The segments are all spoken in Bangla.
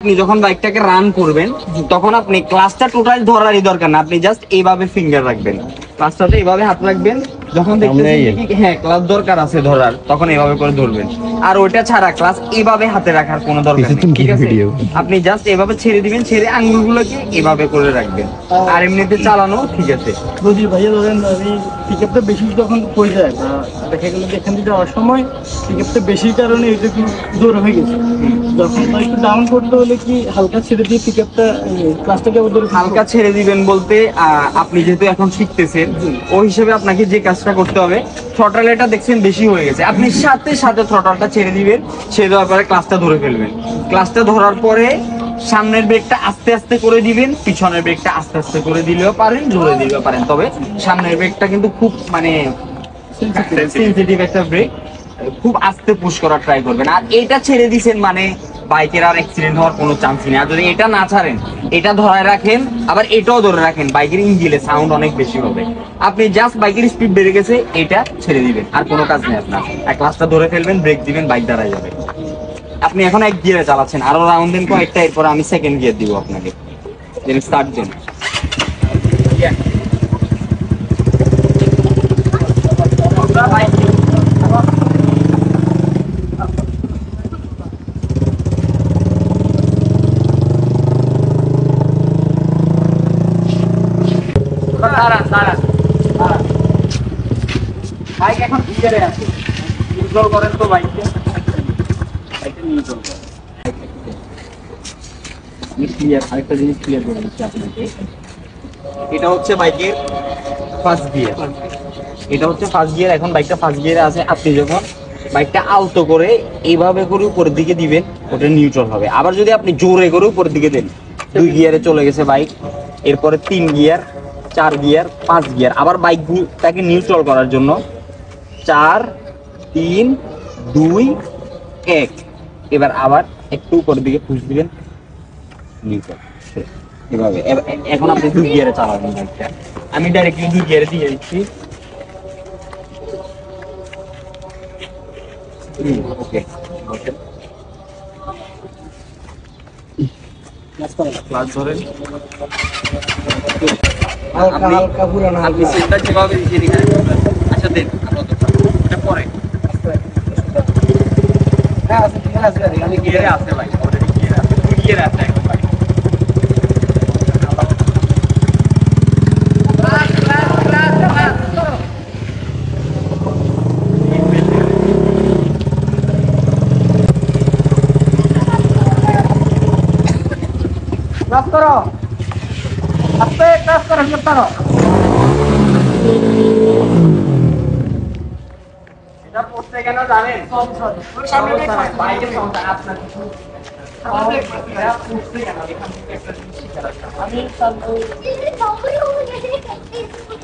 আপনি যখন বাইকটাকে রান করবেন তখন আপনি ক্লাসটা টোটাল ধরারই দরকার না, আপনি জাস্ট এইভাবে ফিঙ্গার রাখবেন, ক্লাসটাতে এইভাবে হাত রাখবেন, যখন দেখতেছেন কি হ্যাঁ ক্লাস দরকার আছে ধরার তখন এইভাবে করে ধরবেন। আর ওইটা ছাড়া ক্লাস এইভাবে হাতে রাখার কোনো দরকার নেই, ঠিক আছে? আপনি জাস্ট এইভাবে ছেড়ে দিবেন, ছেড়ে আঙ্গুলগুলোকে এইভাবে করে রাখবেন, আর এমনিতে চালানো ঠিক আছে। বুঝি ভাইয়া, ধরেন আমি পিকআপটা বেশি যখন পড়ে যায় বা দেখা গেল যে এখান থেকে যাওয়ার সময় পিকআপটা বেশির কারণে এটা একটু জোর হয়ে গেছে, যখন একটু ডাউন করতে হলে কি হালকা ছেড়ে দিয়ে পিকআপটা ক্লাসটাকে হালকা ছেড়ে দিবেন বলতে আপনি যেহেতু এখন শিখতেছেন ওই হিসেবে আপনাকে যে কাজটা করতে হবে, থ্রটলটা দেখছেন বেশি হয়ে গেছে, আপনি সাথে সাথে থ্রটলটা ছেড়ে দিবেন, ছেড়ে দেওয়ার পরে ক্লাসটা ধরে ফেলবেন, ক্লাসটা ধরার পরে সামনের ব্রেকটা আস্তে আস্তে করে দিবেন, পিছনের ব্রেকটা আস্তে আস্তে করে দিলেও পারেন, জোরে দিলেও পারেন, তবে সামনের ব্রেকটা কিন্তু খুব মানে সেনসিটিভ একটা ব্রেক, খুব আস্তে পুশ করার ট্রাই করবেন। আর এটা ছেড়ে দিছেন মানে বাইকের আর অ্যাক্সিডেন্ট হওয়ার কোনো চান্স নেই। আর যদি এটা না ছাড়েন, এটা ধরে রাখেন আবার এটাও ধরে রাখেন, বাইকের ইঞ্জিনে সাউন্ড অনেক বেশি হবে। আপনি জাস্ট বাইকের স্পিড বেড়ে গেছে এটা ছেড়ে দিবেন, আর কোনো কাজ নেই আপনার, এক ক্লাসটা ধরে ফেলবেন, ব্রেক দিবেন, বাইক দাঁড়ায় যাবে। আপনি এখন এক গিয়ারে চালাচ্ছেন, আরো রাউন্ড দেন কয়েকটা, এরপর আমি সেকেন্ড গিয়ার দিব আপনাকে, দেন স্টার্ট দেন। বাইক এখন গিয়ারে আছে, নিউট্রাল করেন তো বাইককে, বাইকটা নিউট্রাল করেন। আমি ক্লিয়ার আরেকটা জিনিস ক্লিয়ার করে দিচ্ছি আপনাকে, এটা হচ্ছে বাইকের ফার্স্ট গিয়ার, এটা হচ্ছে ফার্স্ট গিয়ার, এখন বাইকটা ফার্স্ট গিয়ারে আছে। আপনি যখন বাইকটা আলতো করে এইভাবে করে উপরের দিকে দিবেন ওটা নিউট্রাল হবে। আবার যদি আপনি জোরে করে উপরের দিকে দেন, 2 গিয়ারে চলে গেছে বাইক, এরপরে 3 গিয়ার, 4 গিয়ার, 5 গিয়ার। আবার বাইকটাকে নিউট্রাল করার জন্য 4 3 2 1, এবার আবার একটু উপরের দিকে পুশ দিবেন, নিউট্রাল এভাবে। এখন আপনি 2 গিয়ারে চালাবেন বাইকটা, আমি ডাইরেক্টলি 2 গিয়ারে দিয়ে দিচ্ছি। ওকে ক্লাস ধরেন, আপনি সেটটা যেভাবে দিয়ে দিবেন। আচ্ছা দেন এটা পরে হ্যাঁ আছে, ঠিক আছে, আমি গিয়ারে আছে ভাই, অলরেডি গিয়ারে আছে, 2 গিয়ারে আছে এখন ভাই। ক্লাস করো, আস্তে ক্লাস করো, করো। এটা পড়তে কেন জানেন? বাইকের সমস্যা আপনার কিছু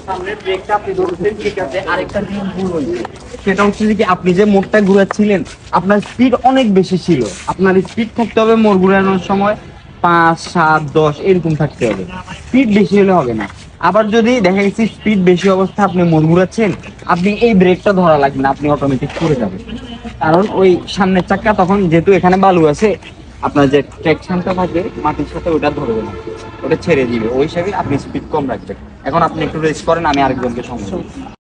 সামনের ব্রেকটা আপনি ধরছেন ঠিক আছে, আরেকটা জিনিস ভুল হয়েছে, সেটা হচ্ছে যে আপনি যে মোড়টা ঘুরাচ্ছিলেন আপনার স্পিড অনেক বেশি ছিল, আপনার স্পিড থাকতে হবে মোড় ঘুরানোর সময় 5 7 10 এরকম থাকতে হবে, স্পিড বেশি হলে হবে না। আবার যদি দেখা গেছে স্পিড বেশি অবস্থা আপনি মোড় ঘুরাচ্ছেন, আপনি এই ব্রেকটা ধরা লাগবে না, আপনি অটোমেটিক করে যাবেন, কারণ ওই সামনের চাক্কা তখন যেহেতু এখানে বালু আছে, আপনার যে ট্র্যাকশনটা থাকে মাটির সাথে ওটা ধরবে না, ওটা ছেড়ে দিবে, ওই হিসাবে আপনি স্পিড কম রাখবেন। এখন আপনি একটু রেস্ট করেন, আমি আরেকজনকে সময় দিই।